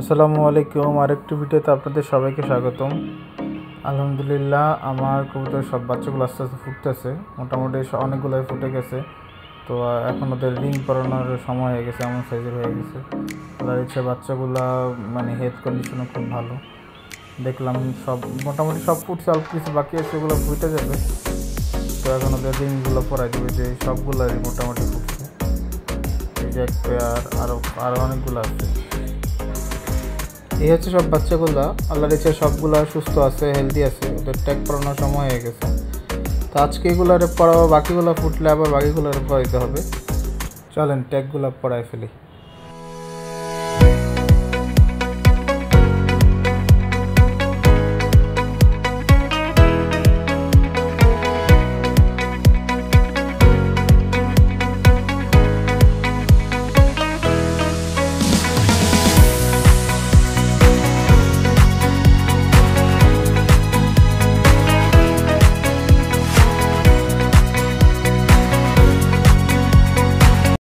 আসসালামু আলাইকুম। আরেকটি ভিডিওতে আপনাদের সবাইকে স্বাগতম। আলহামদুলিল্লাহ, আমার কবুতর সব বাচ্চাগুলো আস্তে আস্তে ফুটতেছে। মোটামুটি অনেকগুলোই ফুটে গেছে। তো এখন ওদের রিং পরানোর সময় হয়ে গেছে, এমন সাইজের হয়ে গেছে। আর ইচ্ছে বাচ্চাগুলা মানে হেলথ কন্ডিশনও খুব ভালো। দেখলাম সব মোটামুটি সব ফুটছে, অল্প কিছু বাকি আছে, ওগুলো ফুটে যাবে। তো এখন ওদের রিংগুলো পরাই দেবে, যে সবগুলোরই মোটামুটি ফুটছে। এই যে এক পেয়ার, আরও অনেকগুলো আছে। এই হচ্ছে সব বাচ্চাগুলা। আল্লাহর ইচ্ছায় সবগুলা সুস্থ আছে, হেলদি আছে। ওদের ট্যাগ পড়ানোর সময় হয়ে গেছে। তো আজকে এগুলারে পড়াবো, বাকিগুলো ফুটলে আবার বাকিগুলোরে পড়াইতে হবে। চলেন ট্যাগগুলো পড়াই ফেলি।